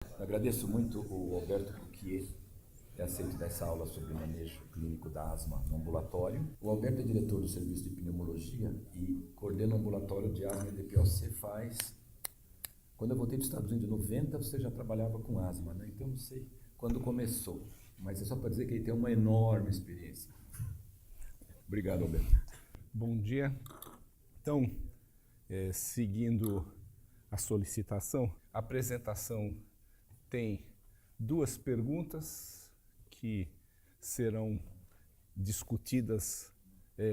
Eu agradeço muito o Alberto Puquier ter aceito dar essa aula sobre manejo clínico da asma no ambulatório. O Alberto é diretor do serviço de pneumologia e coordena o ambulatório de asma e DPOC faz... Quando eu voltei dos Estados Unidos em 90, você já trabalhava com asma, né? Então não sei quando começou, mas é só para dizer que ele tem uma enorme experiência. Obrigado, Alberto. Bom dia. Então, seguindo a solicitação, a apresentação tem duas perguntas que serão discutidas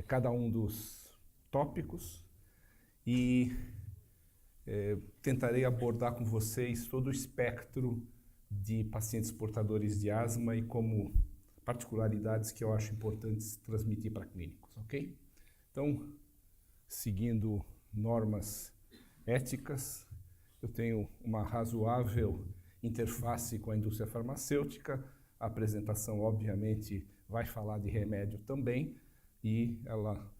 cada um dos tópicos e tentarei abordar com vocês todo o espectro de pacientes portadores de asma e como particularidades que eu acho importantes transmitir para clínicos, ok? Então, seguindo normas éticas, eu tenho uma razoável interface com a indústria farmacêutica. A apresentação, obviamente, vai falar de remédio também e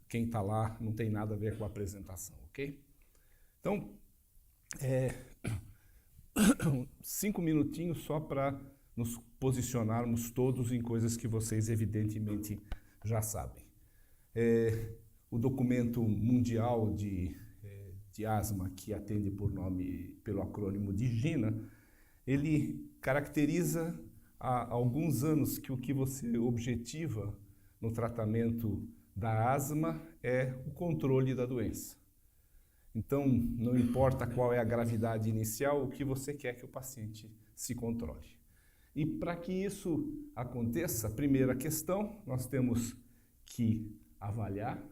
quem está lá não tem nada a ver com a apresentação, ok? Então, 5 minutinhos só para nos posicionarmos todos em coisas que vocês evidentemente já sabem. O documento mundial de asma, que atende pelo acrônimo de GINA, ele caracteriza há alguns anos que o que você objetiva no tratamento da asma é o controle da doença. Então, não importa qual é a gravidade inicial, o que você quer que o paciente se controle. E para que isso aconteça, primeira questão, nós temos que avaliar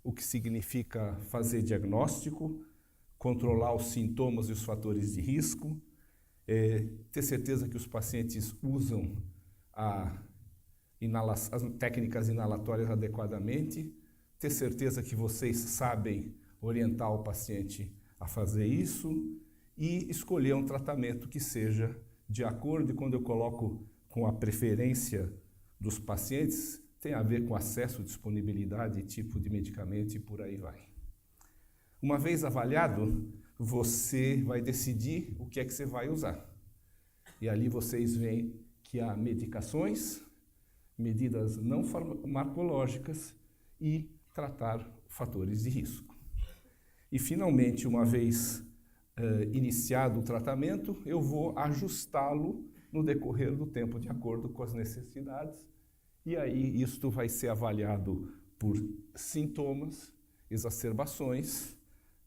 o que significa fazer diagnóstico, controlar os sintomas e os fatores de risco, ter certeza que os pacientes usam as técnicas inalatórias adequadamente, ter certeza que vocês sabem orientar o paciente a fazer isso e escolher um tratamento que seja de acordo, e quando eu coloco com a preferência dos pacientes, tem a ver com acesso, disponibilidade, tipo de medicamento e por aí vai. Uma vez avaliado, você vai decidir o que é que você vai usar. E ali vocês veem que há medicações, medidas não farmacológicas e tratar fatores de risco. E, finalmente, uma vez iniciado o tratamento, eu vou ajustá-lo no decorrer do tempo, de acordo com as necessidades. E aí, isto vai ser avaliado por sintomas, exacerbações,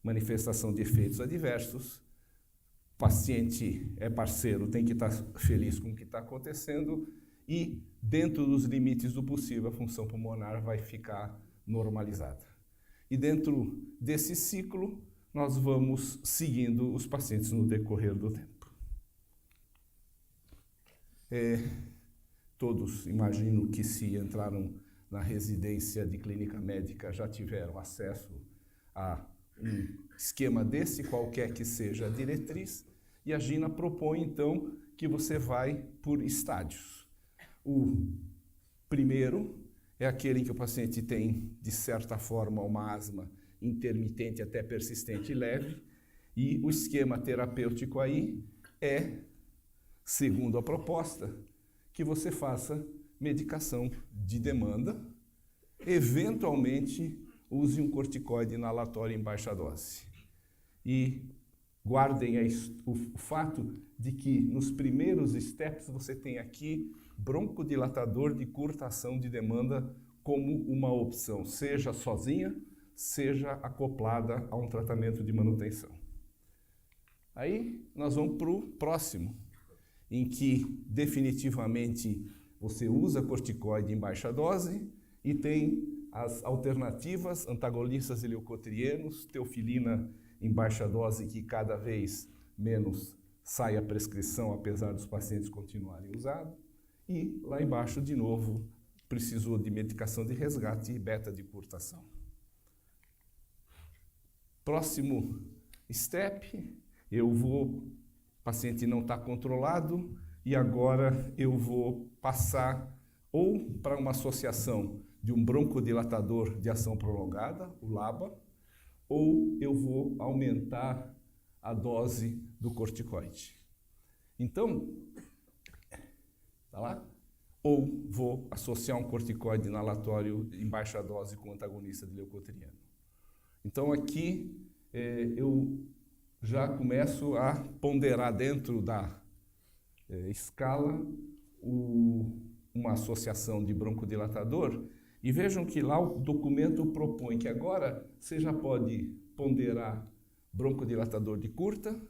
manifestação de efeitos adversos. O paciente é parceiro, tem que estar feliz com o que está acontecendo e, dentro dos limites do possível, a função pulmonar vai ficar normalizada. E dentro desse ciclo, nós vamos seguindo os pacientes no decorrer do tempo. Todos, imagino que se entraram na residência de clínica médica, já tiveram acesso a um esquema desse, qualquer que seja a diretriz, e a GINA propõe, então, que você vai por estádios. O primeiro é aquele em que o paciente tem, de certa forma, uma asma intermitente até persistente e leve, e o esquema terapêutico aí é, segundo a proposta, que você faça medicação de demanda, eventualmente use um corticoide inalatório em baixa dose. E guardem o fato de que nos primeiros steps você tem aqui broncodilatador de curta ação de demanda como uma opção, seja sozinha, seja acoplada a um tratamento de manutenção. Aí nós vamos para o próximo, em que definitivamente você usa corticoide em baixa dose e tem as alternativas, antagonistas de leucotrienos, teofilina em baixa dose, que cada vez menos sai a prescrição, apesar dos pacientes continuarem usando. E lá embaixo, de novo, precisou de medicação de resgate e beta de curta ação. Próximo step, o paciente não está controlado e agora eu vou passar ou para uma associação de um broncodilatador de ação prolongada, o LABA, ou eu vou aumentar a dose do corticoide. Então, tá lá? Ou vou associar um corticoide inalatório em baixa dose com antagonista de leucotrieno. Então aqui eu já começo a ponderar dentro da escala uma associação de broncodilatador, e vejam que lá o documento propõe que agora você já pode ponderar broncodilatador de curta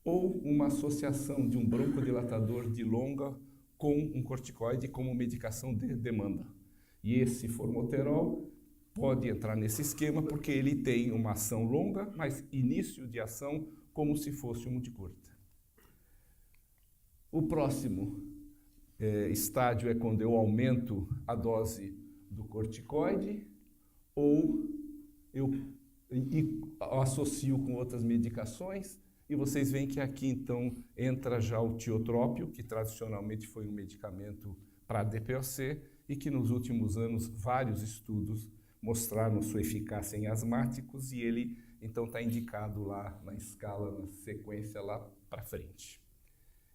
ou uma associação de um broncodilatador de longa com um corticoide como medicação de demanda. E esse formoterol pode entrar nesse esquema porque ele tem uma ação longa, mas início de ação como se fosse um de curta. O próximo estágio é quando eu aumento a dose do corticoide ou eu associo com outras medicações, e vocês veem que aqui então entra já o tiotrópio, que tradicionalmente foi um medicamento para DPOC e que nos últimos anos vários estudos mostraram sua eficácia em asmáticos, e ele então está indicado lá na escala, na sequência lá para frente.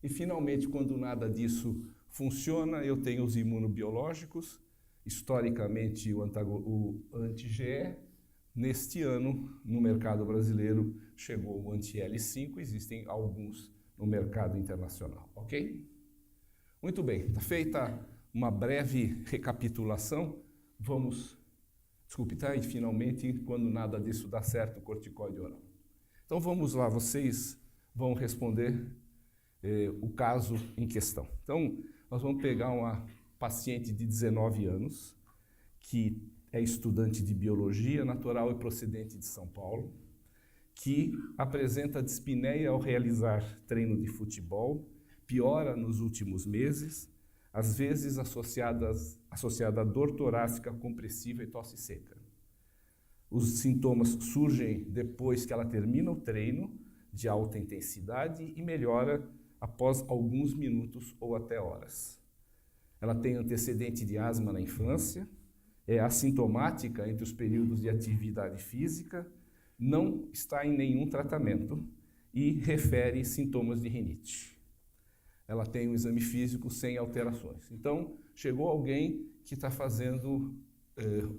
E finalmente, quando nada disso funciona, eu tenho os imunobiológicos, historicamente o anti-GE. Neste ano, no mercado brasileiro, chegou o anti-L5, existem alguns no mercado internacional, ok? Muito bem, está feita uma breve recapitulação, e finalmente, quando nada disso dá certo, corticoide oral. Então vamos lá, vocês vão responder o caso em questão. Então, nós vamos pegar uma paciente de 19 anos, que é estudante de biologia, natural e procedente de São Paulo, que apresenta dispneia ao realizar treino de futebol, piora nos últimos meses, às vezes associada a dor torácica compressiva e tosse seca. Os sintomas surgem depois que ela termina o treino de alta intensidade e melhora após alguns minutos ou até horas. Ela tem antecedente de asma na infância, é assintomática entre os períodos de atividade física, não está em nenhum tratamento e refere sintomas de rinite. Ela tem um exame físico sem alterações. Então, chegou alguém que está fazendo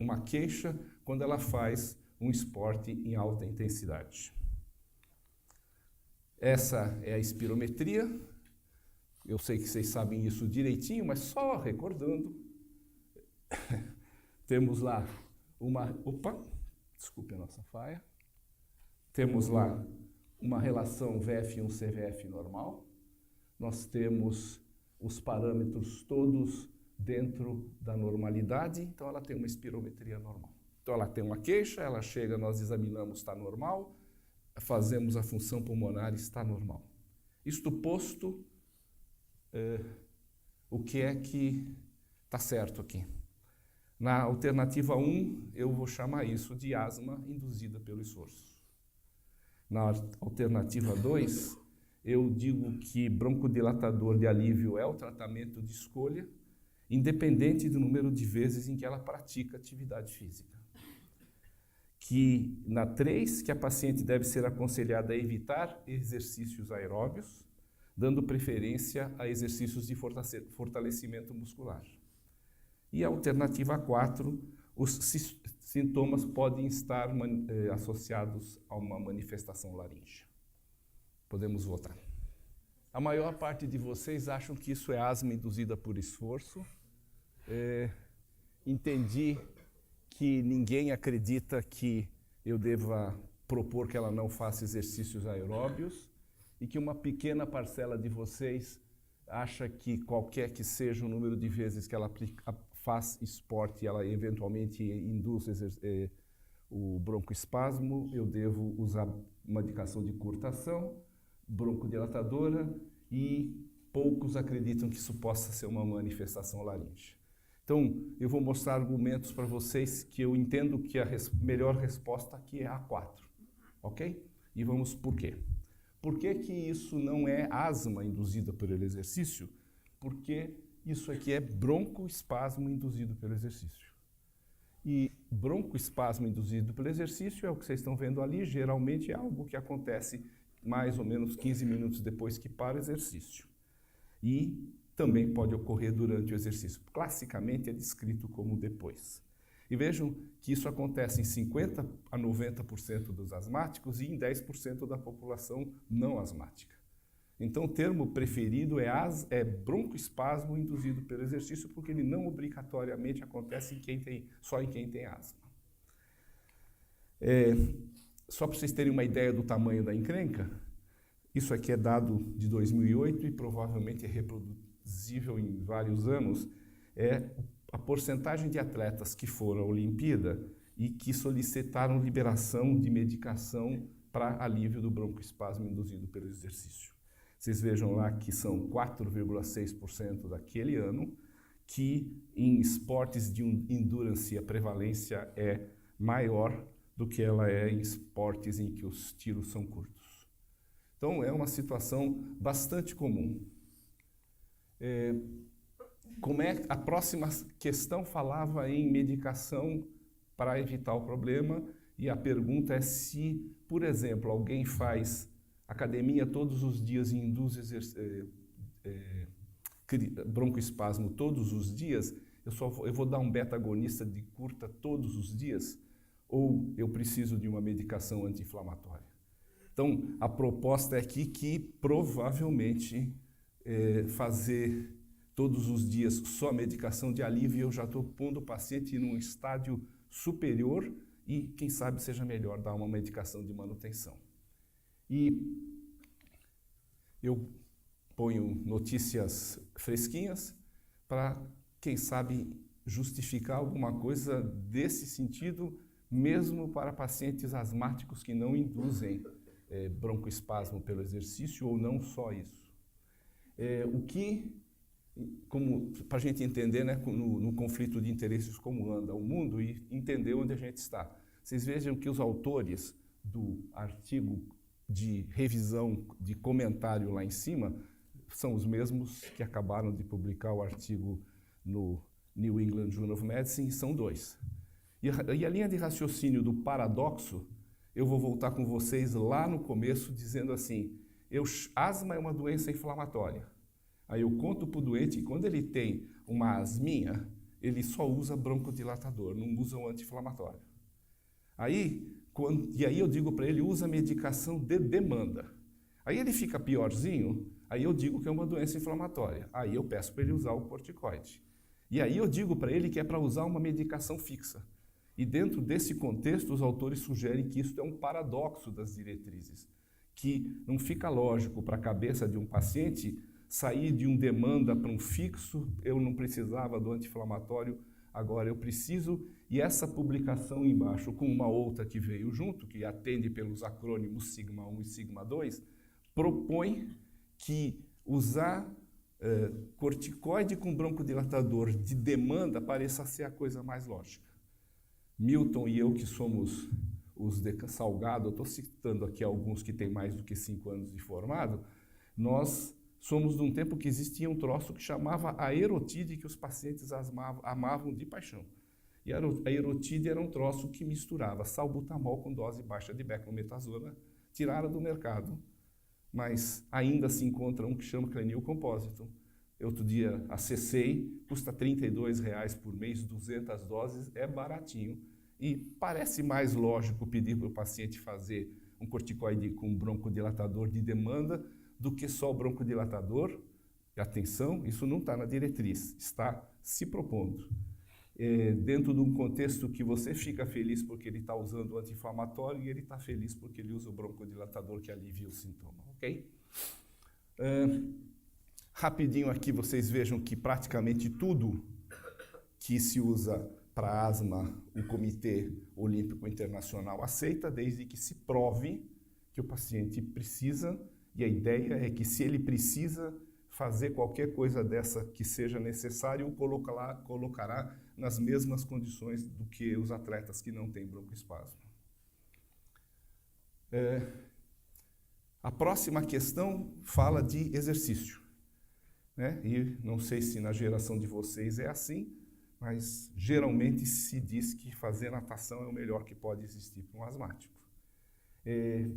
uma queixa quando ela faz um esporte em alta intensidade. Essa é a espirometria. Eu sei que vocês sabem isso direitinho, mas só recordando. Temos lá desculpe a nossa faia. Temos lá uma relação VF1-CVF normal. Nós temos os parâmetros todos dentro da normalidade, então ela tem uma espirometria normal. Então ela tem uma queixa, ela chega, nós examinamos, está normal, fazemos a função pulmonar, está normal. Isto posto, o que é que está certo aqui? Na alternativa 1, eu vou chamar isso de asma induzida pelo esforço. Na alternativa 2, eu digo que broncodilatador de alívio é o tratamento de escolha, independente do número de vezes em que ela pratica atividade física. Que na 3, que a paciente deve ser aconselhada a evitar exercícios aeróbios, dando preferência a exercícios de fortalecimento muscular. E a alternativa 4, os sintomas podem estar associados a uma manifestação laríngea. Podemos votar. A maior parte de vocês acham que isso é asma induzida por esforço. Entendi que ninguém acredita que eu deva propor que ela não faça exercícios aeróbios e que uma pequena parcela de vocês acha que qualquer que seja o número de vezes que ela faz esporte e ela eventualmente induz o broncoespasmo, eu devo usar uma medicação de curtação, broncodilatadora, e poucos acreditam que isso possa ser uma manifestação laríngea. Então, eu vou mostrar argumentos para vocês que eu entendo que a melhor resposta aqui é a 4, ok? E vamos por quê? Por que que isso não é asma induzida pelo exercício? Porque isso aqui é broncoespasmo induzido pelo exercício. E broncoespasmo induzido pelo exercício é o que vocês estão vendo ali, geralmente é algo que acontece mais ou menos 15 minutos depois que para o exercício. e também pode ocorrer durante o exercício. Classicamente é descrito como depois. E vejam que isso acontece em 50% a 90% dos asmáticos e em 10% da população não asmática. Então, o termo preferido é broncoespasmo induzido pelo exercício, porque ele não obrigatoriamente acontece só em quem tem asma. Só para vocês terem uma ideia do tamanho da encrenca, isso aqui é dado de 2008 e provavelmente é reproduzível em vários anos, é a porcentagem de atletas que foram à Olimpíada e que solicitaram liberação de medicação para alívio do broncoespasmo induzido pelo exercício. Vocês vejam lá que são 4,6% daquele ano, que em esportes de endurance a prevalência é maior do que ela é em esportes em que os tiros são curtos. Então, é uma situação bastante comum. A próxima questão falava em medicação para evitar o problema, e a pergunta é se, por exemplo, alguém faz academia todos os dias e induz broncoespasmo todos os dias, eu vou dar um beta-agonista de curta todos os dias, ou eu preciso de uma medicação anti-inflamatória? Então, a proposta é aqui que provavelmente fazer todos os dias só medicação de alívio, eu já estou pondo o paciente num estádio superior e, quem sabe, seja melhor dar uma medicação de manutenção. E eu ponho notícias fresquinhas para, quem sabe, justificar alguma coisa desse sentido, mesmo para pacientes asmáticos que não induzem broncoespasmo pelo exercício, ou não só isso. Para a gente entender, né, no conflito de interesses como anda o mundo e entender onde a gente está. Vocês vejam que os autores do artigo de revisão, de comentário lá em cima, são os mesmos que acabaram de publicar o artigo no New England Journal of Medicine, são dois. E a linha de raciocínio do paradoxo, eu vou voltar com vocês lá no começo, dizendo assim, asma é uma doença inflamatória. Aí eu conto para o doente que quando ele tem uma asminha, ele só usa broncodilatador, não usa o anti-inflamatório. Aí eu digo para ele, usa medicação de demanda. Aí ele fica piorzinho, aí eu digo que é uma doença inflamatória. Aí eu peço para ele usar o corticoide. E aí eu digo para ele que é para usar uma medicação fixa. E dentro desse contexto, os autores sugerem que isso é um paradoxo das diretrizes, que não fica lógico para a cabeça de um paciente sair de um demanda para um fixo, eu não precisava do anti-inflamatório, agora eu preciso. E essa publicação embaixo, com uma outra que veio junto, que atende pelos acrônimos sigma 1 e sigma 2, propõe que usar corticoide com broncodilatador de demanda pareça ser a coisa mais lógica. Milton e eu, que somos os de Salgado, eu estou citando aqui alguns que têm mais do que 5 anos de formado, nós somos de um tempo que existia um troço que chamava a erotide, que os pacientes amavam de paixão. E a erotide era um troço que misturava salbutamol com dose baixa de beclometasona, tiraram do mercado, mas ainda se encontra um que chama Clenil Compositum. Outro dia acessei, custa R$ 32 por mês, 200 doses, é baratinho. E parece mais lógico pedir para o paciente fazer um corticoide com broncodilatador de demanda do que só o broncodilatador. E atenção, isso não está na diretriz, está se propondo. Dentro de um contexto que você fica feliz porque ele está usando o anti-inflamatório e ele está feliz porque ele usa o broncodilatador que alivia o sintoma, ok? Rapidinho aqui vocês vejam que praticamente tudo que se usa para asma, o Comitê Olímpico Internacional aceita, desde que se prove que o paciente precisa, e a ideia é que se ele precisa fazer qualquer coisa dessa que seja necessário, colocará nas mesmas condições do que os atletas que não têm broncoespasmo. A próxima questão fala de exercício, né? E não sei se na geração de vocês é assim, mas geralmente se diz que fazer natação é o melhor que pode existir para um asmático.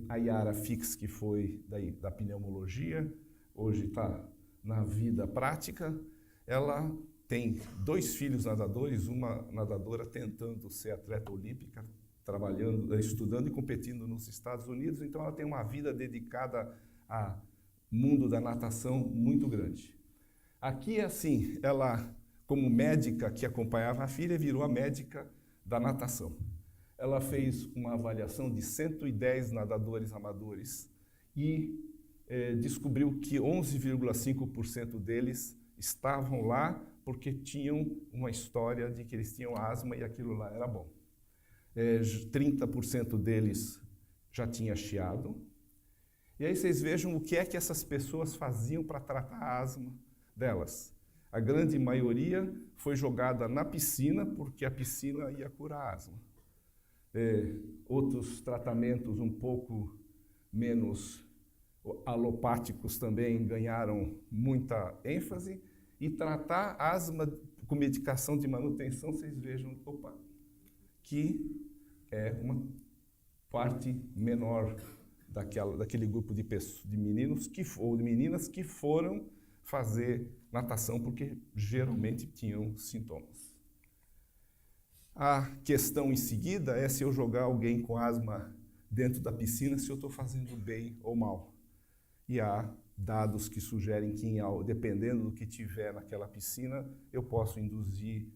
A Yara Fix, que foi da pneumologia, hoje está na vida prática, ela tem 2 filhos nadadores, uma nadadora tentando ser atleta olímpica, trabalhando, estudando e competindo nos Estados Unidos, então ela tem uma vida dedicada ao mundo da natação muito grande. Aqui, assim, ela, como médica que acompanhava a filha, virou a médica da natação. Ela fez uma avaliação de 110 nadadores amadores e descobriu que 11,5% deles estavam lá porque tinham uma história de que eles tinham asma e aquilo lá era bom. 30% deles já tinha chiado. E aí vocês vejam o que é que essas pessoas faziam para tratar a asma delas. A grande maioria foi jogada na piscina porque a piscina ia curar a asma. Outros tratamentos um pouco menos alopáticos também ganharam muita ênfase. E tratar asma com medicação de manutenção, vocês vejam, que é uma parte menor daquele grupo de meninos ou de meninas que foram fazer natação porque geralmente tinham sintomas. A questão em seguida é se eu jogar alguém com asma dentro da piscina, se eu estou fazendo bem ou mal. E há dados que sugerem que, dependendo do que tiver naquela piscina, eu posso induzir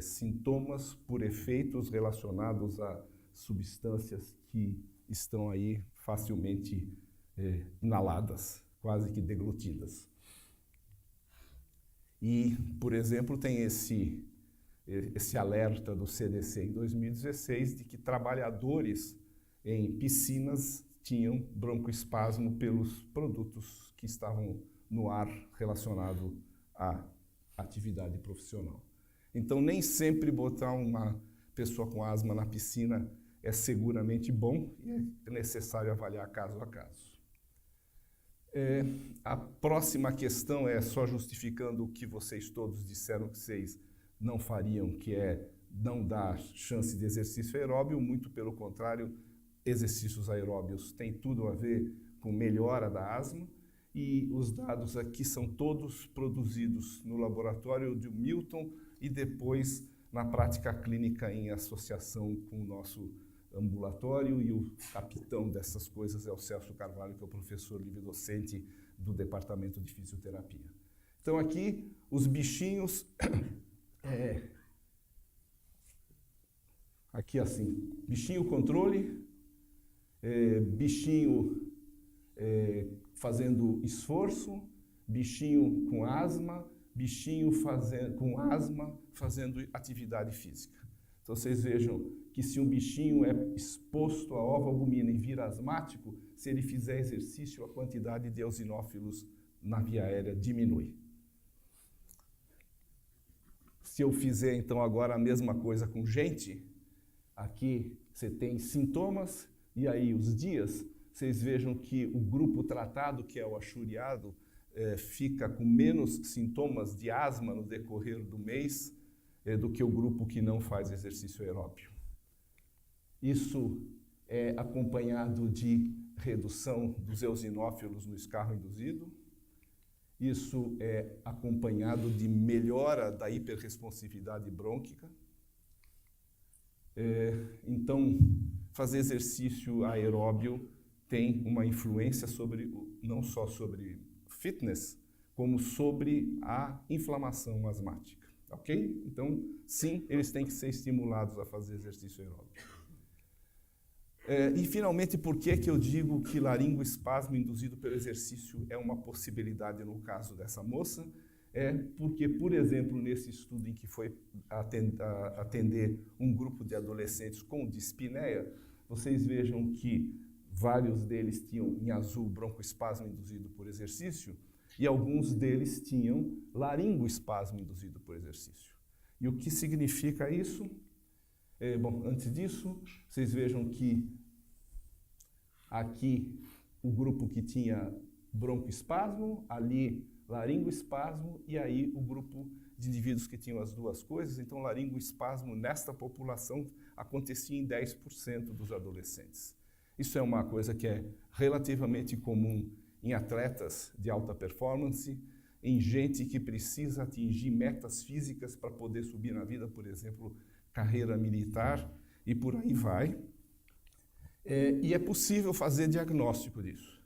sintomas por efeitos relacionados a substâncias que estão aí facilmente inaladas, quase que deglutidas. E, por exemplo, tem esse alerta do CDC em 2016 de que trabalhadores em piscinas tinham broncoespasmo pelos produtos que estavam no ar relacionado à atividade profissional. Então, nem sempre botar uma pessoa com asma na piscina é seguramente bom e é necessário avaliar caso a caso. A próxima questão é só justificando o que vocês todos disseram que vocês não fariam, que é não dar chance de exercício aeróbio, muito pelo contrário, exercícios aeróbios têm tudo a ver com melhora da asma, e os dados aqui são todos produzidos no laboratório de Milton e depois na prática clínica em associação com o nosso ambulatório, e o capitão dessas coisas é o Celso Carvalho, que é o professor livre-docente do Departamento de Fisioterapia. Então aqui os bichinhos, aqui assim, bichinho controle, bichinho fazendo esforço, bichinho com asma, bichinho com asma fazendo atividade física. Então vocês vejam que se um bichinho é exposto à ovalbumina e vira asmático, se ele fizer exercício, a quantidade de eosinófilos na via aérea diminui. Se eu fizer então agora a mesma coisa com gente, aqui você tem sintomas e aí os dias, vocês vejam que o grupo tratado, que é o achuriado, fica com menos sintomas de asma no decorrer do mês do que o grupo que não faz exercício aeróbio. Isso é acompanhado de redução dos eosinófilos no escarro induzido. Isso é acompanhado de melhora da hiperresponsividade brônquica. Então, fazer exercício aeróbio tem uma influência não só sobre fitness, como sobre a inflamação asmática, ok? Então, sim, eles têm que ser estimulados a fazer exercício aeróbio. E, finalmente, por que eu digo que laringoespasmo induzido pelo exercício é uma possibilidade no caso dessa moça? Porque, por exemplo, nesse estudo em que foi atender um grupo de adolescentes com dispneia, vocês vejam que vários deles tinham, em azul, broncoespasmo induzido por exercício, e alguns deles tinham laringoespasmo induzido por exercício. E o que significa isso? Bom, antes disso, vocês vejam que aqui o grupo que tinha broncoespasmo, ali laringoespasmo, e aí o grupo de indivíduos que tinham as duas coisas. Então, laringoespasmo nesta população acontecia em 10% dos adolescentes. Isso é uma coisa que é relativamente comum em atletas de alta performance, em gente que precisa atingir metas físicas para poder subir na vida, por exemplo, carreira militar e por aí vai. E é possível fazer diagnóstico disso.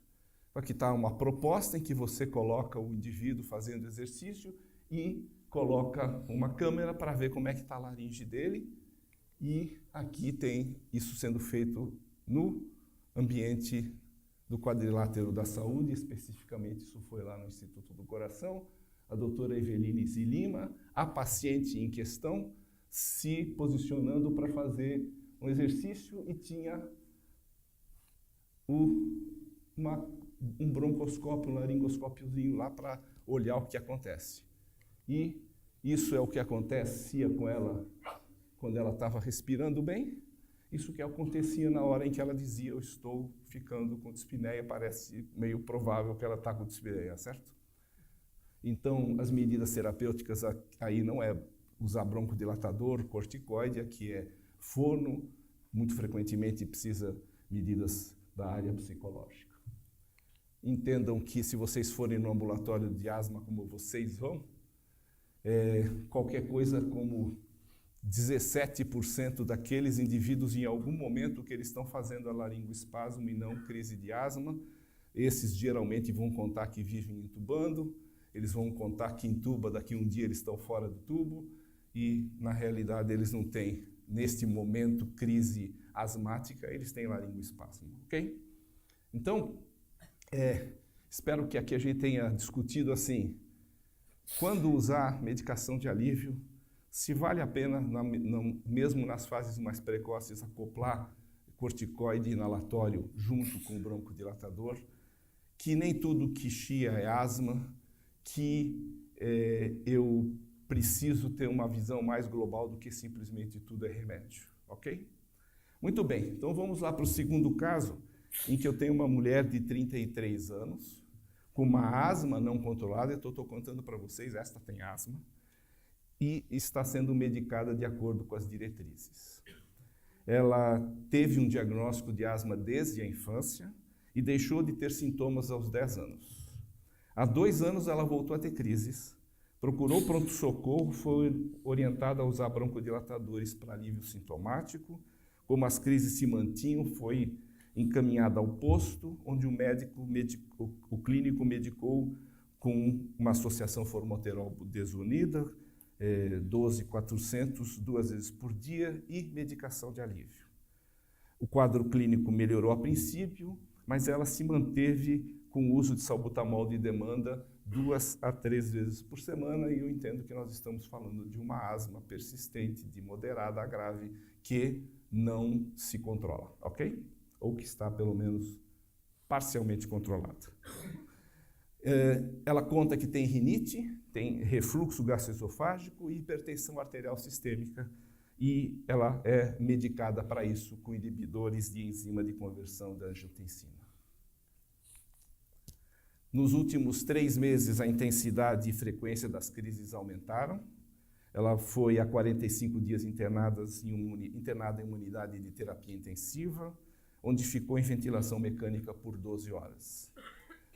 Aqui está uma proposta em que você coloca o indivíduo fazendo exercício e coloca uma câmera para ver como é que está a laringe dele. E aqui tem isso sendo feito no ambiente do quadrilátero da saúde, especificamente isso foi lá no Instituto do Coração, a doutora Eveline Zilima, a paciente em questão, se posicionando para fazer um exercício e tinha um broncoscópio, um laringoscópiozinho lá para olhar o que acontece. E isso é o que acontecia com ela quando ela estava respirando bem, isso que acontecia na hora em que ela dizia eu estou ficando com dispneia, parece meio provável que ela está com dispneia, certo? Então, as medidas terapêuticas aí não é usar broncodilatador, corticoide, aqui é fono, muito frequentemente precisa medidas da área psicológica. Entendam que se vocês forem no ambulatório de asma como vocês vão, qualquer coisa como 17% daqueles indivíduos, em algum momento, que eles estão fazendo a laringoespasmo e não crise de asma, esses geralmente vão contar que vivem intubando, eles vão contar que intuba, daqui a um dia eles estão fora do tubo, e, na realidade, eles não têm, neste momento, crise asmática, eles têm laringoespasmo, ok? Então, espero que aqui a gente tenha discutido, assim, quando usar medicação de alívio, se vale a pena, mesmo nas fases mais precoces, acoplar corticoide inalatório junto com o broncodilatador, que nem tudo que chia é asma, que eu preciso ter uma visão mais global do que simplesmente tudo é remédio, ok? Muito bem, então vamos lá para o segundo caso, em que eu tenho uma mulher de 33 anos, com uma asma não controlada, eu estou contando para vocês, esta tem asma, e está sendo medicada de acordo com as diretrizes. Ela teve um diagnóstico de asma desde a infância e deixou de ter sintomas aos 10 anos. Há 2 anos ela voltou a ter crises, procurou pronto-socorro, foi orientada a usar broncodilatadores para alívio sintomático. Como as crises se mantinham, foi encaminhada ao posto, onde o clínico medicou com uma associação formoterol desunida, 12.400 2 vezes por dia e medicação de alívio. O quadro clínico melhorou a princípio, mas ela se manteve com o uso de salbutamol de demanda 2 a 3 vezes por semana, e eu entendo que nós estamos falando de uma asma persistente, de moderada a grave, que não se controla, ok? Ou que está, pelo menos, parcialmente controlada. Ela conta que tem rinite, tem refluxo gastroesofágico e hipertensão arterial sistêmica, e ela é medicada para isso com inibidores de enzima de conversão da angiotensina. Nos últimos 3 meses, a intensidade e frequência das crises aumentaram. Ela foi há 45 dias internada em unidade de terapia intensiva, onde ficou em ventilação mecânica por 12 horas.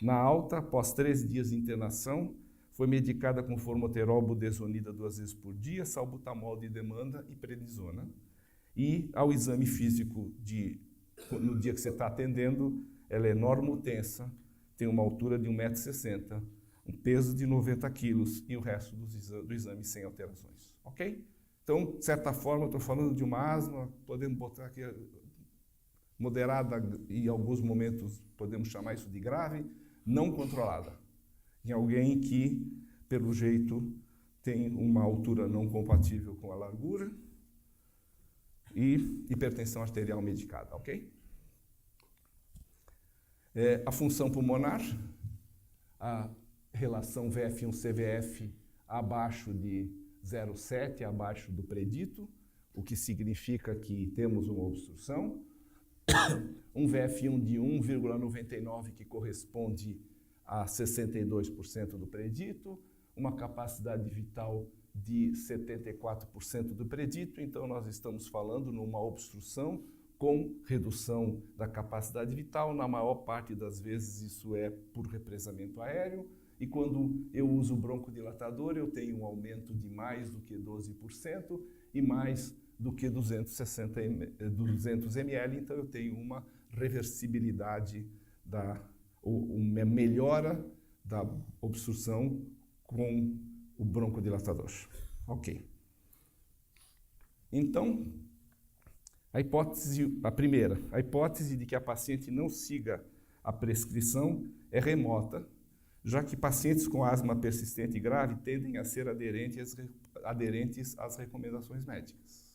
Na alta, após 3 dias de internação, foi medicada com formoterol budesonida 2 vezes por dia, salbutamol de demanda e prednisona. E ao exame físico no dia que você está atendendo, ela é normotensa, tem uma altura de 1,60 m, um peso de 90 quilos e o resto do exame sem alterações, ok? Então, de certa forma, eu estou falando de uma asma, podemos botar aqui moderada e em alguns momentos podemos chamar isso de grave, não controlada, em alguém que, pelo jeito, tem uma altura não compatível com a largura e hipertensão arterial medicada, ok? A função pulmonar, a relação VF1-CVF abaixo de 0,7, abaixo do predito, o que significa que temos uma obstrução. Um VF1 de 1,99, que corresponde a 62% do predito, uma capacidade vital de 74% do predito, então nós estamos falando numa obstrução com redução da capacidade vital. Na maior parte das vezes isso é por represamento aéreo, e quando eu uso o broncodilatador, eu tenho um aumento de mais do que 12% e mais do que 200 ml, então eu tenho uma reversibilidade, uma melhora da obstrução com o broncodilatador. Ok. Então, a primeira, a hipótese de que a paciente não siga a prescrição é remota, já que pacientes com asma persistente e grave tendem a ser aderentes às recomendações médicas.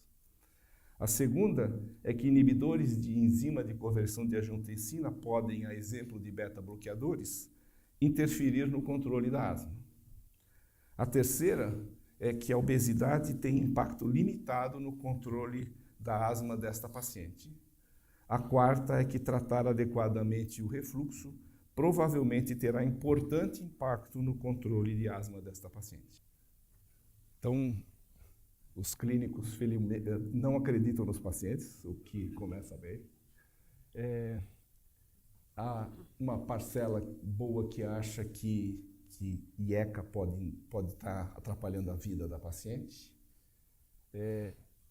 A segunda é que inibidores de enzima de conversão de angiotensina podem, a exemplo de beta-bloqueadores, interferir no controle da asma. A terceira é que a obesidade tem impacto limitado no controle da asma desta paciente. A quarta é que tratar adequadamente o refluxo provavelmente terá importante impacto no controle de asma desta paciente. Então, os clínicos não acreditam nos pacientes, o que começa bem. Há uma parcela boa que acha que IECA pode estar atrapalhando a vida da paciente.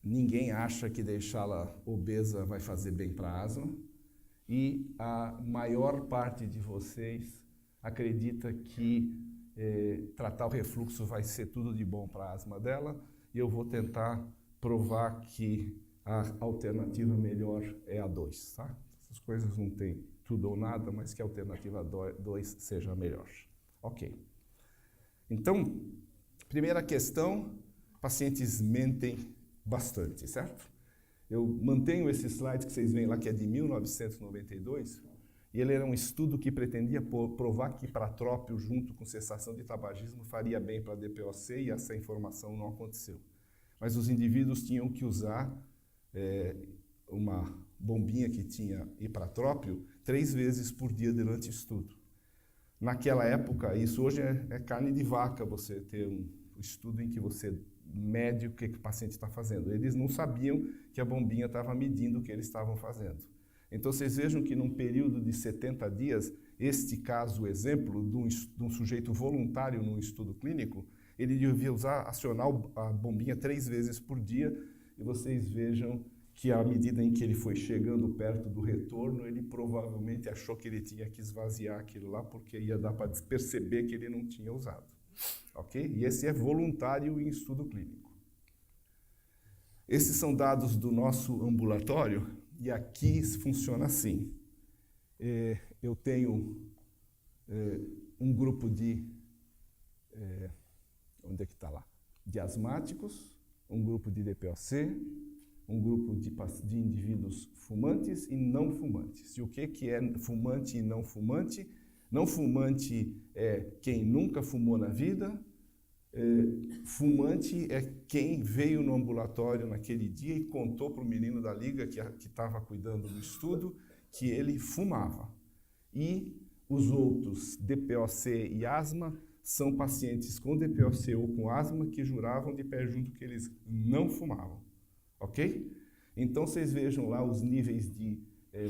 Ninguém acha que deixá-la obesa vai fazer bem para a asma. E a maior parte de vocês acredita que tratar o refluxo vai ser tudo de bom para a asma dela. E eu vou tentar provar que a alternativa melhor é a 2. Tá? Essas coisas não tem tudo ou nada, mas que a alternativa 2 seja melhor. Ok. Então, primeira questão, pacientes mentem bastante, certo? Eu mantenho esse slide que vocês veem lá, que é de 1992, e ele era um estudo que pretendia provar que ipratrópio junto com cessação de tabagismo faria bem para a DPOC, e essa informação não aconteceu. Mas os indivíduos tinham que usar uma bombinha que tinha ipratrópio 3 vezes por dia durante o estudo. Naquela época, isso hoje é carne de vaca, você ter um estudo em que você mede o que o paciente está fazendo. Eles não sabiam que a bombinha estava medindo o que eles estavam fazendo. Então, vocês vejam que num período de 70 dias, este caso, exemplo, de um sujeito voluntário num estudo clínico, ele devia acionar a bombinha 3 vezes por dia, e vocês vejam que à medida em que ele foi chegando perto do retorno, ele provavelmente achou que ele tinha que esvaziar aquilo lá, porque ia dar para perceber que ele não tinha usado. Ok? E esse é voluntário em estudo clínico. Esses são dados do nosso ambulatório, e aqui funciona assim. Eu tenho um grupo de... onde é que está lá? De asmáticos, um grupo de DPOC, um grupo de indivíduos fumantes e não fumantes. E o que é fumante e não fumante? Não fumante é quem nunca fumou na vida. Fumante é quem veio no ambulatório naquele dia e contou para o menino da liga que estava cuidando do estudo que ele fumava. E os outros, DPOC e asma, são pacientes com DPOC ou com asma que juravam de pé junto que eles não fumavam. Ok? Então, vocês vejam lá os níveis de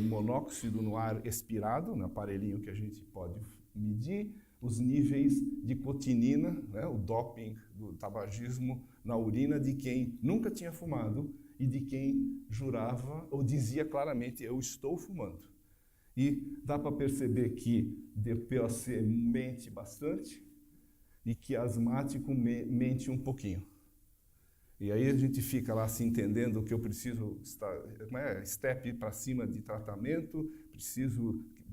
monóxido no ar expirado, no aparelhinho que a gente pode medir, os níveis de cotinina, né, o doping do tabagismo na urina de quem nunca tinha fumado e de quem jurava ou dizia claramente, eu estou fumando. E dá para perceber que DPOC mente bastante e que asmático mente um pouquinho. E aí a gente fica lá se entendendo que eu preciso step para cima de tratamento,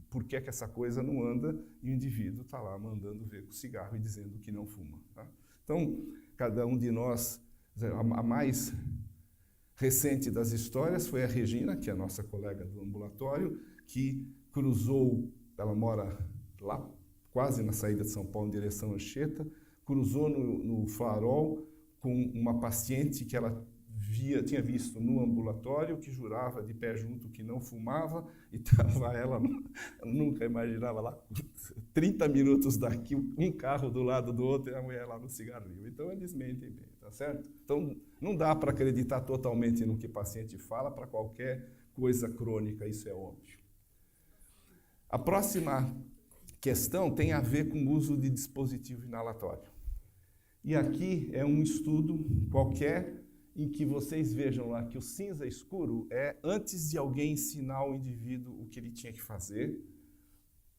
por que essa coisa não anda, e o indivíduo está lá mandando ver com o cigarro e dizendo que não fuma. Tá? Então, cada um de nós, a mais recente das histórias foi a Regina, que é a nossa colega do ambulatório, que cruzou, ela mora lá, quase na saída de São Paulo, em direção a Anchieta, cruzou no Farol com uma paciente que ela tinha visto no ambulatório, que jurava de pé junto que não fumava, e estava ela, nunca imaginava lá, 30 minutos daqui, um carro do lado do outro e a mulher lá no cigarrinho. Então, eles mentem bem, tá certo? Então, não dá para acreditar totalmente no que o paciente fala para qualquer coisa crônica, isso é óbvio. A próxima questão tem a ver com o uso de dispositivo inalatório. E aqui é um estudo qualquer em que vocês vejam lá que o cinza escuro é antes de alguém ensinar ao indivíduo o que ele tinha que fazer,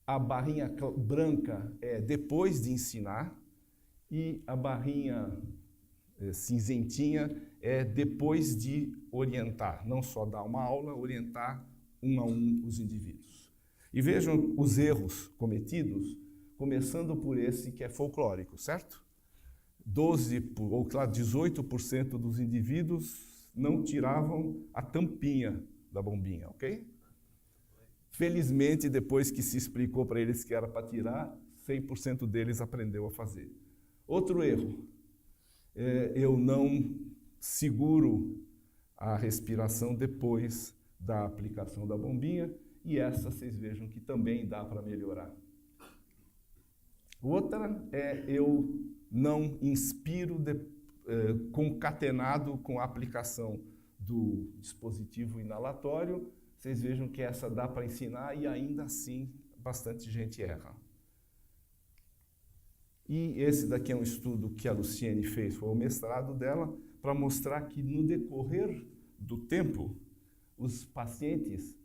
a barrinha branca é depois de ensinar e a barrinha cinzentinha é depois de orientar, não só dar uma aula, orientar um a um os indivíduos. E vejam os erros cometidos, começando por esse que é folclórico, certo? 18% dos indivíduos não tiravam a tampinha da bombinha, ok? Felizmente, depois que se explicou para eles que era para tirar, 100% deles aprendeu a fazer. Outro erro, eu não seguro a respiração depois da aplicação da bombinha, e essa vocês vejam que também dá para melhorar. Outra é eu não inspiro concatenado com a aplicação do dispositivo inalatório. Vocês vejam que essa dá para ensinar e ainda assim bastante gente erra. E esse daqui é um estudo que a Luciene fez, foi o mestrado dela, para mostrar que no decorrer do tempo, os pacientes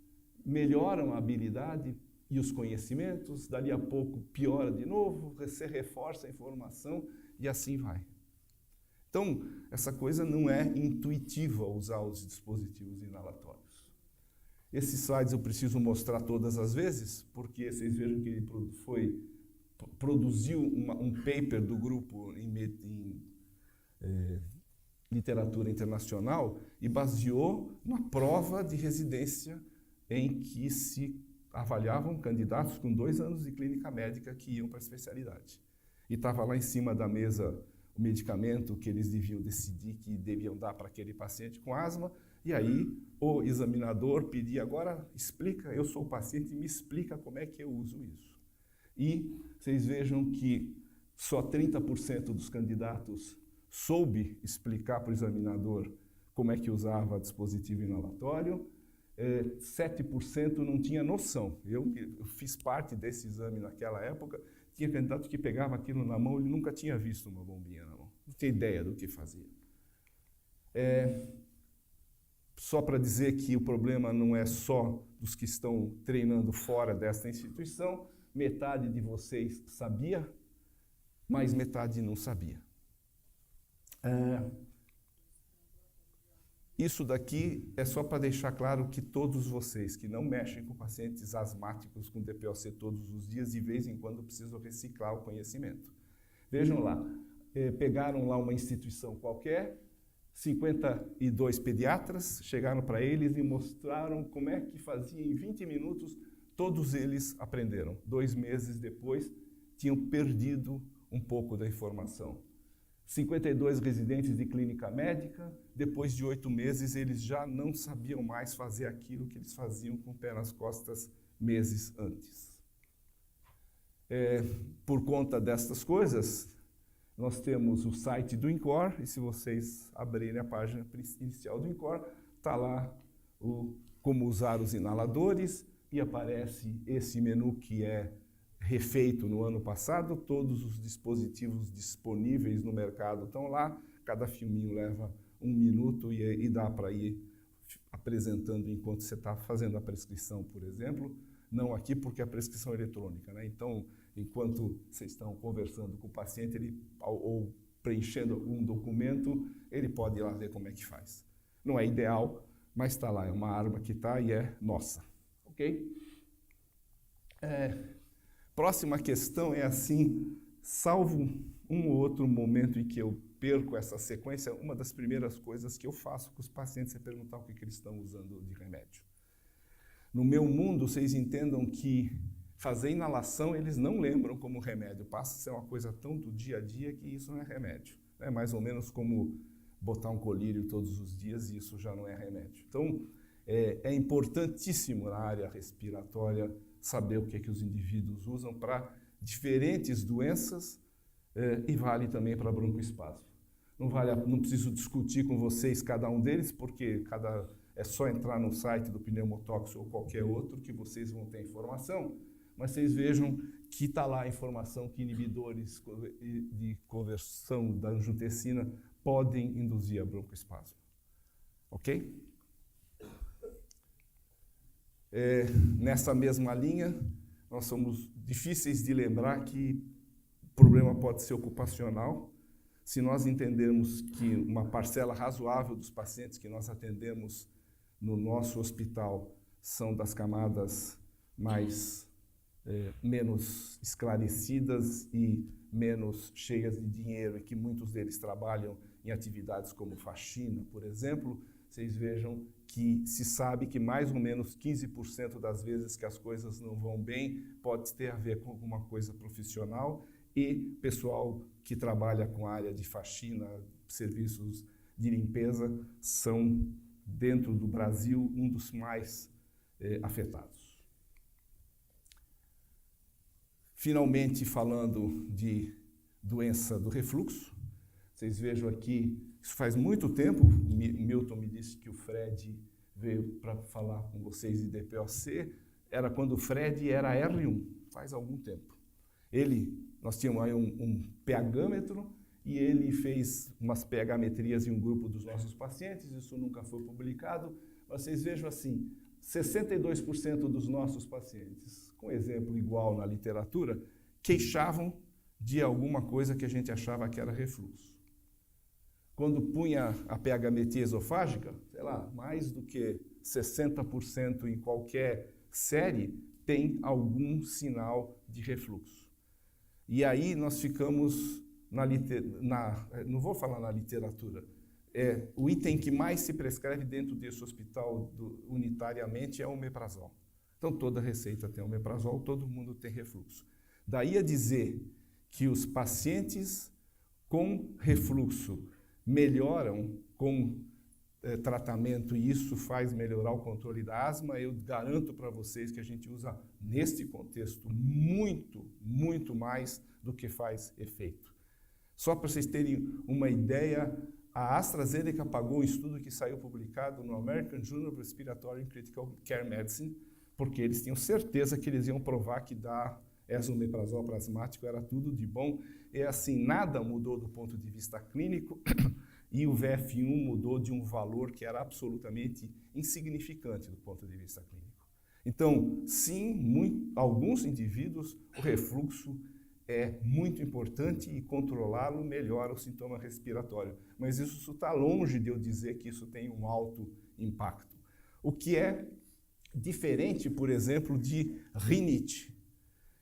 melhoram a habilidade e os conhecimentos, dali a pouco piora de novo, você reforça a informação e assim vai. Então, essa coisa não é intuitiva usar os dispositivos inalatórios. Esses slides eu preciso mostrar todas as vezes, porque vocês vejam que ele produziu um paper do grupo em literatura internacional e baseou na prova de residência em que se avaliavam candidatos com 2 anos de clínica médica que iam para a especialidade. E estava lá em cima da mesa o medicamento que eles deviam decidir que deviam dar para aquele paciente com asma, e aí o examinador pedia, agora explica, eu sou o paciente, me explica como é que eu uso isso. E vocês vejam que só 30% dos candidatos soube explicar para o examinador como é que usava dispositivo inalatório, 7% não tinha noção. Eu fiz parte desse exame naquela época, tinha candidato que pegava aquilo na mão, ele nunca tinha visto uma bombinha na mão, não tinha ideia do que fazia. Só para dizer que o problema não é só dos que estão treinando fora desta instituição, metade de vocês sabia, mas metade não sabia. Isso daqui é só para deixar claro que todos vocês que não mexem com pacientes asmáticos com DPOC todos os dias, de vez em quando precisam reciclar o conhecimento. Vejam lá, pegaram lá uma instituição qualquer, 52 pediatras, chegaram para eles e mostraram como é que fazia em 20 minutos, todos eles aprenderam. 2 meses depois, tinham perdido um pouco da informação. 52 residentes de clínica médica, depois de 8 meses, eles já não sabiam mais fazer aquilo que eles faziam com o pé nas costas meses antes. Por conta destas coisas, nós temos o site do INCOR, e se vocês abrirem a página inicial do INCOR, está lá como usar os inaladores, e aparece esse menu que é refeito no ano passado, todos os dispositivos disponíveis no mercado estão lá, cada filminho leva 1 minuto e dá para ir apresentando enquanto você está fazendo a prescrição, por exemplo. Não aqui porque a prescrição é eletrônica, né? Então, enquanto vocês estão conversando com o paciente ou preenchendo algum documento, ele pode ir lá ver como é que faz. Não é ideal, mas está lá, é uma arma que está e é nossa, ok? Próxima questão é assim, salvo um ou outro momento em que eu perco essa sequência, uma das primeiras coisas que eu faço com os pacientes é perguntar o que eles estão usando de remédio. No meu mundo, vocês entendam que fazer inalação eles não lembram como remédio, passa a ser uma coisa tão do dia a dia que isso não é remédio. É mais ou menos como botar um colírio todos os dias e isso já não é remédio. Então, é importantíssimo na área respiratória saber o que é que os indivíduos usam para diferentes doenças e vale também para broncoespasmo. Não preciso discutir com vocês cada um deles, porque é só entrar no site do pneumotóxico ou qualquer outro que vocês vão ter informação, mas vocês vejam que está lá a informação que inibidores de conversão da angiotensina podem induzir a broncoespasmo. Ok? Nessa mesma linha, nós somos difíceis de lembrar que o problema pode ser ocupacional. Se nós entendermos que uma parcela razoável dos pacientes que nós atendemos no nosso hospital são das camadas menos esclarecidas e menos cheias de dinheiro, e que muitos deles trabalham em atividades como faxina, por exemplo, vocês vejam que se sabe que mais ou menos 15% das vezes que as coisas não vão bem pode ter a ver com alguma coisa profissional, e pessoal que trabalha com a área de faxina, serviços de limpeza, são, dentro do Brasil, um dos mais afetados. Finalmente, falando de doença do refluxo, vocês vejam aqui, isso faz muito tempo, o Milton me disse que o Fred veio para falar com vocês de DPOC, era quando o Fred era R1, faz algum tempo. Nós tínhamos aí um pHmetro, e ele fez umas pHmetrias em um grupo dos nossos pacientes, isso nunca foi publicado. Vocês vejam assim, 62% dos nossos pacientes, com exemplo igual na literatura, queixavam de alguma coisa que a gente achava que era refluxo. Quando punha a pHmetria esofágica, sei lá, mais do que 60% em qualquer série tem algum sinal de refluxo. E aí nós ficamos não vou falar na literatura, o item que mais se prescreve dentro desse hospital unitariamente é o omeprazol. Então toda receita tem omeprazol, todo mundo tem refluxo. Daí a dizer que os pacientes com refluxo melhoram com tratamento e isso faz melhorar o controle da asma, eu garanto para vocês que a gente usa neste contexto muito, muito mais do que faz efeito. Só para vocês terem uma ideia, a AstraZeneca pagou um estudo que saiu publicado no American Journal of Respiratory and Critical Care Medicine, porque eles tinham certeza que eles iam provar que dar esomeprazol plasmático era tudo de bom. E assim, nada mudou do ponto de vista clínico e o VF1 mudou de um valor que era absolutamente insignificante do ponto de vista clínico. Então, sim, alguns indivíduos, o refluxo é muito importante e controlá-lo melhora o sintoma respiratório. Mas isso está longe de eu dizer que isso tem um alto impacto. O que é diferente, por exemplo, de rinite.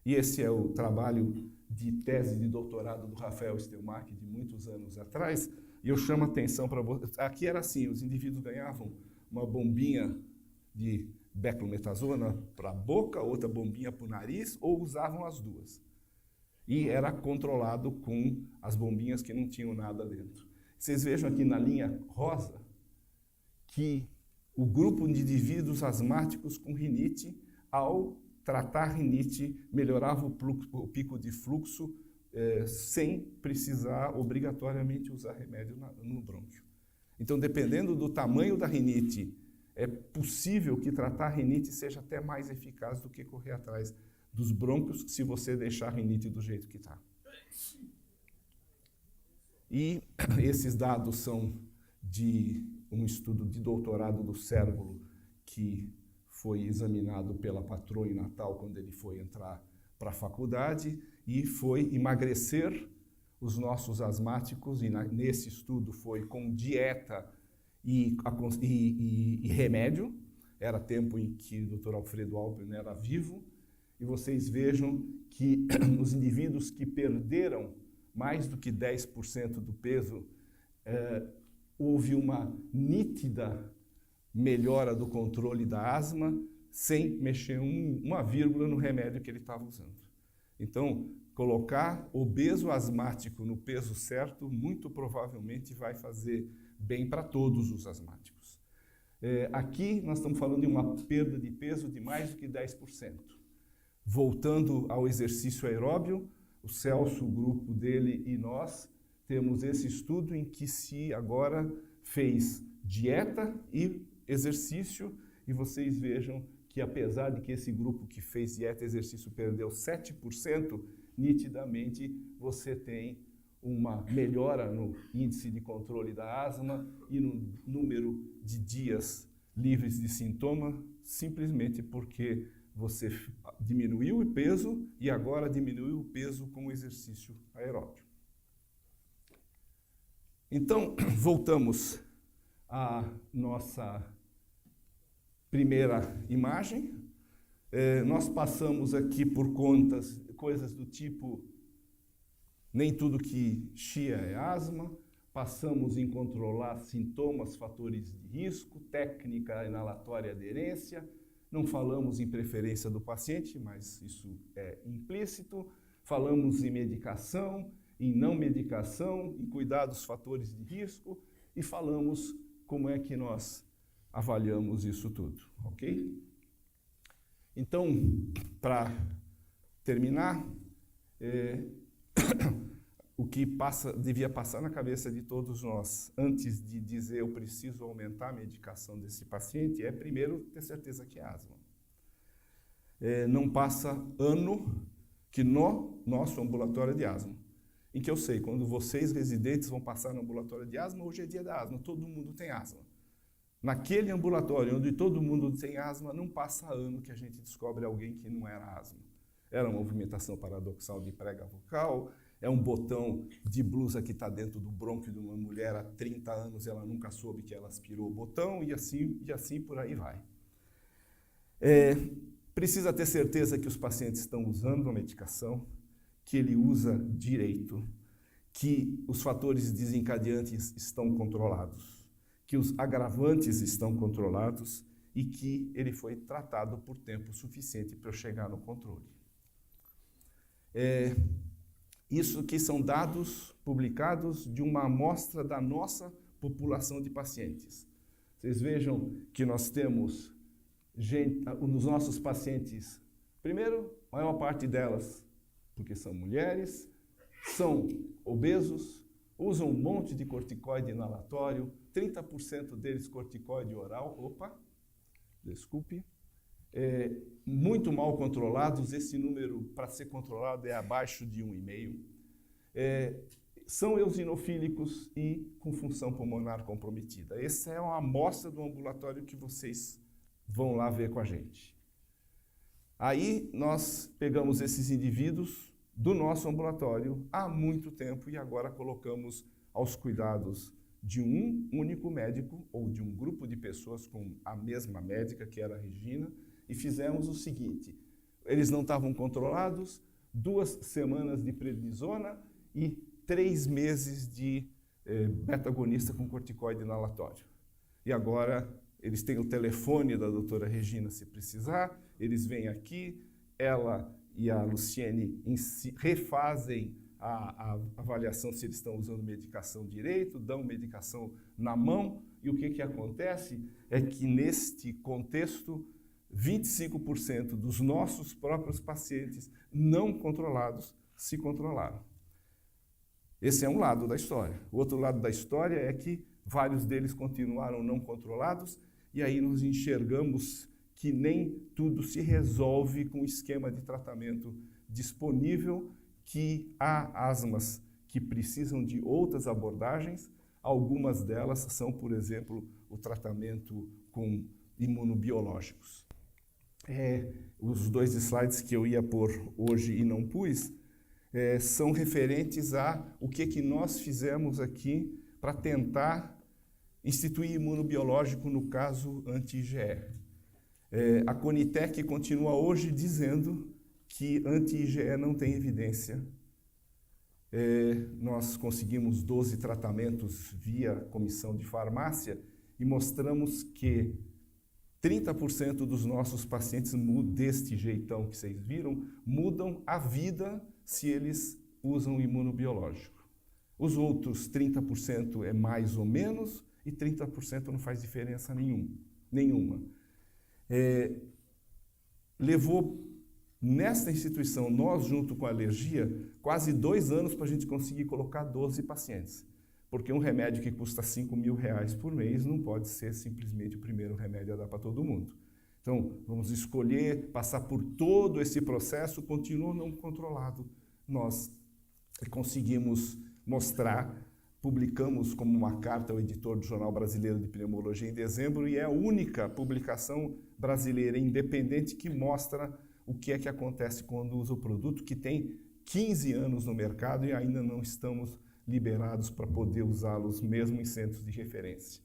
E esse é o trabalho de tese de doutorado do Rafael Stelmach, de muitos anos atrás, e eu chamo a atenção para vocês. Aqui era assim, os indivíduos ganhavam uma bombinha de beclometasona para a boca, outra bombinha para o nariz, ou usavam as duas. E era controlado com as bombinhas que não tinham nada dentro. Vocês vejam aqui na linha rosa que o grupo de indivíduos asmáticos com rinite, ao tratar rinite, melhorava o pico de fluxo sem precisar obrigatoriamente usar remédio no brônquio. Então, dependendo do tamanho da rinite, é possível que tratar a rinite seja até mais eficaz do que correr atrás dos brônquios, se você deixar a rinite do jeito que está. E esses dados são de um estudo de doutorado do Cérvulo, que foi examinado pela patroa em Natal quando ele foi entrar para a faculdade, e foi emagrecer os nossos asmáticos, e nesse estudo foi com dieta e remédio. Era tempo em que o Dr. Alfredo Alpern era vivo. E vocês vejam que os indivíduos que perderam mais do que 10% do peso, houve uma nítida melhora do controle da asma sem mexer uma vírgula no remédio que ele estava usando. Então, colocar obeso asmático no peso certo muito provavelmente vai fazer bem para todos os asmáticos. Aqui nós estamos falando de uma perda de peso de mais do que 10%. Voltando ao exercício aeróbio, o Celso, o grupo dele e nós temos esse estudo em que se agora fez dieta e exercício, e vocês vejam que apesar de que esse grupo que fez dieta e exercício perdeu 7%, nitidamente você tem uma melhora no índice de controle da asma e no número de dias livres de sintoma, simplesmente porque você diminuiu o peso e agora diminuiu o peso com o exercício aeróbio. Então, voltamos à nossa primeira imagem. Nós passamos aqui por coisas do tipo nem tudo que chia é asma, passamos em controlar sintomas, fatores de risco, técnica inalatória e aderência, não falamos em preferência do paciente, mas isso é implícito, falamos em medicação, em não medicação, em cuidados, fatores de risco e falamos como é que nós avaliamos isso tudo, ok? Então, para terminar, o que devia passar na cabeça de todos nós, antes de dizer eu preciso aumentar a medicação desse paciente, é primeiro ter certeza que é asma. Não passa ano que no nosso ambulatório de asma, em que eu sei, quando vocês residentes vão passar no ambulatório de asma, hoje é dia da asma, todo mundo tem asma. Naquele ambulatório onde todo mundo tem asma, não passa ano que a gente descobre alguém que não era asma. Era uma movimentação paradoxal de prega vocal, é um botão de blusa que está dentro do brônquio de uma mulher há 30 anos, ela nunca soube que ela aspirou o botão, e assim por aí vai. Precisa ter certeza que os pacientes estão usando a medicação, que ele usa direito, que os fatores desencadeantes estão controlados, que os agravantes estão controlados e que ele foi tratado por tempo suficiente para eu chegar no controle. Isso que são dados publicados de uma amostra da nossa população de pacientes. Vocês vejam que nós temos nos nossos pacientes, primeiro, a maior parte delas, porque são mulheres, são obesos, usam um monte de corticoide inalatório, 30% deles corticoide oral, muito mal controlados, esse número para ser controlado é abaixo de 1,5. São eosinofílicos e com função pulmonar comprometida. Essa é uma amostra do ambulatório que vocês vão lá ver com a gente. Aí nós pegamos esses indivíduos do nosso ambulatório há muito tempo e agora colocamos aos cuidados de um único médico ou de um grupo de pessoas com a mesma médica, que era a Regina, e fizemos o seguinte: eles não estavam controlados, 2 semanas de prednisona e 3 meses de beta-agonista com corticoide inalatório. E agora eles têm o telefone da doutora Regina se precisar, eles vêm aqui, ela e a Luciene refazem a avaliação se eles estão usando medicação direito, dão medicação na mão, e o que acontece é que neste contexto 25% dos nossos próprios pacientes não controlados se controlaram. Esse é um lado da história. O outro lado da história é que vários deles continuaram não controlados, e aí nós enxergamos que nem tudo se resolve com o esquema de tratamento disponível, que há asmas que precisam de outras abordagens. Algumas delas são, por exemplo, o tratamento com imunobiológicos. Os 2 slides que eu ia pôr hoje e não pus, são referentes a o que nós fizemos aqui para tentar instituir imunobiológico no caso anti-IgE. A Conitec continua hoje dizendo que anti-IgE não tem evidência. Nós conseguimos 12 tratamentos via comissão de farmácia e mostramos que 30% dos nossos pacientes deste jeitão que vocês viram mudam a vida se eles usam imunobiológico. Os outros 30% é mais ou menos e 30% não faz diferença nenhuma. Levou nesta instituição, nós junto com a alergia, quase 2 anos para a gente conseguir colocar 12 pacientes. Porque um remédio que custa R$5.000 por mês não pode ser simplesmente o primeiro remédio a dar para todo mundo. Então, vamos escolher passar por todo esse processo, continua não controlado. Nós conseguimos mostrar, publicamos como uma carta ao editor do Jornal Brasileiro de Pneumologia em dezembro, e é a única publicação brasileira independente que mostra o que é que acontece quando usa o produto, que tem 15 anos no mercado e ainda não estamos liberados para poder usá-los mesmo em centros de referência.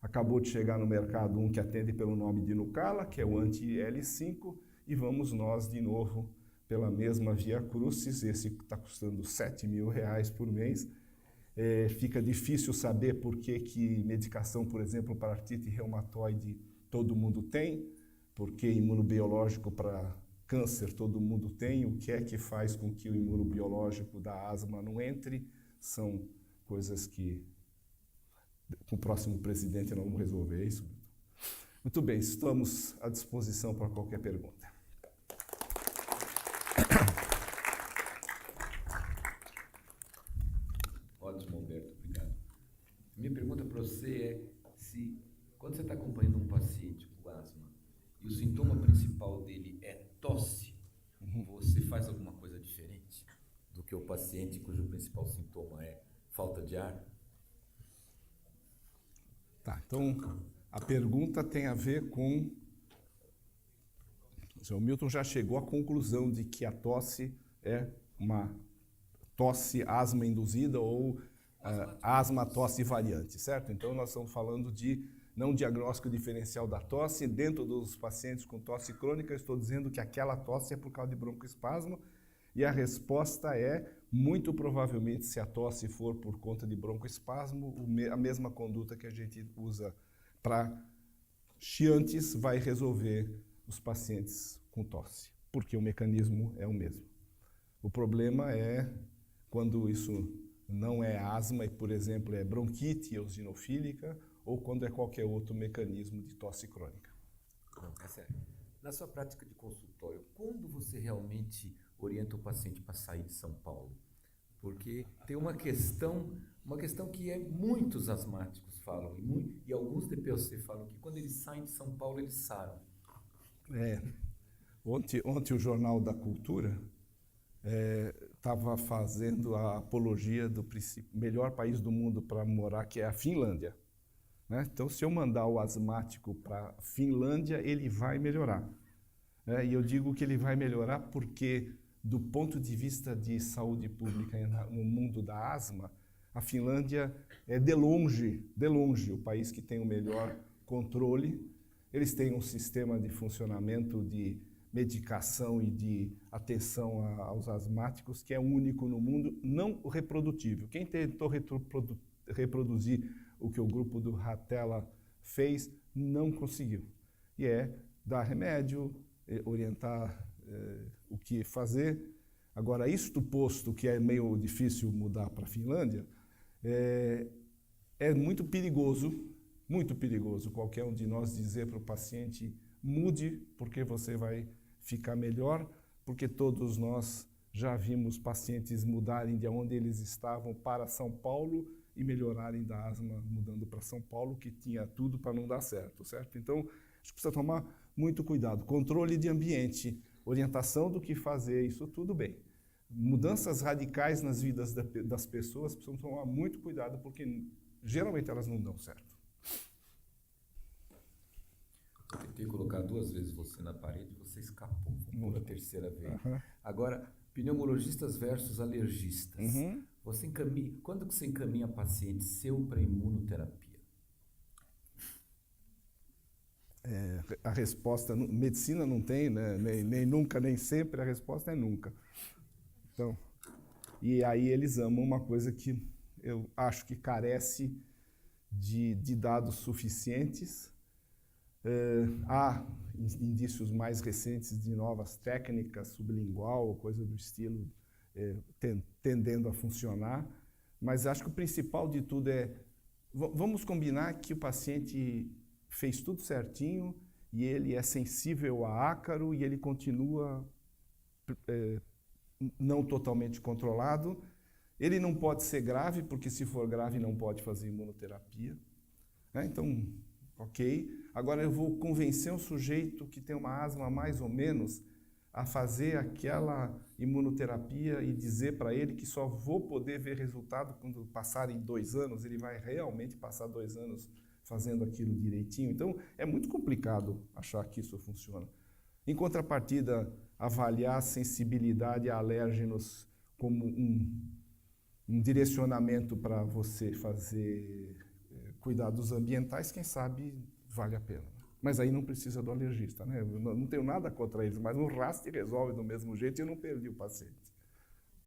Acabou de chegar no mercado um que atende pelo nome de Nucala, que é o anti-L5, e vamos nós de novo pela mesma via crucis. Esse está custando R$7.000 por mês. Fica difícil saber por que medicação, por exemplo, para artrite reumatoide todo mundo tem, porque imunobiológico para câncer todo mundo tem, o que é que faz com que o imunobiológico da asma não entre, são coisas que com o próximo presidente nós vamos resolver isso. Muito bem, estamos à disposição para qualquer pergunta. Ótimo, Alberto, obrigado. Minha pergunta para você é se, quando você está acompanhando um paciente com asma e o sintoma principal dele é tosse, você faz alguma coisa diferente do que o paciente cujo principal sintoma é falta de ar? Tá, então a pergunta tem a ver com... O Milton já chegou à conclusão de que a tosse é uma tosse asma induzida ou asma tosse variante, certo? Então nós estamos falando de não diagnóstico diferencial da tosse. Dentro dos pacientes com tosse crônica, eu estou dizendo que aquela tosse é por causa de broncoespasmo, e a resposta é, muito provavelmente, se a tosse for por conta de broncoespasmo, a mesma conduta que a gente usa para chiantes vai resolver os pacientes com tosse, porque o mecanismo é o mesmo. O problema é quando isso não é asma e, por exemplo, é bronquite eosinofílica, ou quando é qualquer outro mecanismo de tosse crônica. Não, é sério. Na sua prática de consultório, quando você realmente orienta o paciente para sair de São Paulo? Porque tem uma questão que muitos asmáticos falam, e alguns DPOC falam que quando eles saem de São Paulo, eles saram. Ontem o Jornal da Cultura estava fazendo a apologia do melhor país do mundo para morar, que é a Finlândia. Né? Então, se eu mandar o asmático para a Finlândia, ele vai melhorar. E eu digo que ele vai melhorar porque, do ponto de vista de saúde pública no mundo da asma, a Finlândia é de longe o país que tem o melhor controle. Eles têm um sistema de funcionamento de medicação e de atenção aos asmáticos que é único no mundo, não reprodutível. Quem tentou reproduzir o que o grupo do Ratella fez, não conseguiu. E é dar remédio, orientar o que fazer. Agora, isto posto, que é meio difícil mudar para a Finlândia, é muito perigoso qualquer um de nós dizer para o paciente, mude, porque você vai ficar melhor, porque todos nós já vimos pacientes mudarem de onde eles estavam para São Paulo e melhorarem da asma mudando para São Paulo, que tinha tudo para não dar certo, certo? Então, acho que precisa tomar muito cuidado. Controle de ambiente, orientação do que fazer, isso tudo bem. Mudanças radicais nas vidas das pessoas, precisam tomar muito cuidado, porque geralmente elas não dão certo. Eu tentei colocar 2 vezes você na parede, você escapou. Vamos pela terceira vez. Agora, pneumologistas versus alergistas. Quando que você encaminha paciente seu para imunoterapia? A resposta, medicina não tem, né? nem nunca, nem sempre, a resposta é nunca. Então, e aí eles amam uma coisa que eu acho que carece de dados suficientes. Há indícios mais recentes de novas técnicas sublingual, coisa do estilo, tendendo a funcionar, mas acho que o principal de tudo vamos combinar que o paciente fez tudo certinho e ele é sensível a ácaro e ele continua não totalmente controlado. Ele não pode ser grave, porque se for grave não pode fazer imunoterapia. Então, ok? Agora eu vou convencer um sujeito que tem uma asma mais ou menos a fazer aquela imunoterapia e dizer para ele que só vou poder ver resultado quando passarem 2 anos, ele vai realmente passar 2 anos fazendo aquilo direitinho. Então, é muito complicado achar que isso funciona. Em contrapartida, avaliar a sensibilidade a alérgenos como um direcionamento para você fazer cuidados ambientais, quem sabe vale a pena. Mas aí não precisa do alergista, né? Eu não tenho nada contra eles, mas um RAST resolve do mesmo jeito e eu não perdi o paciente.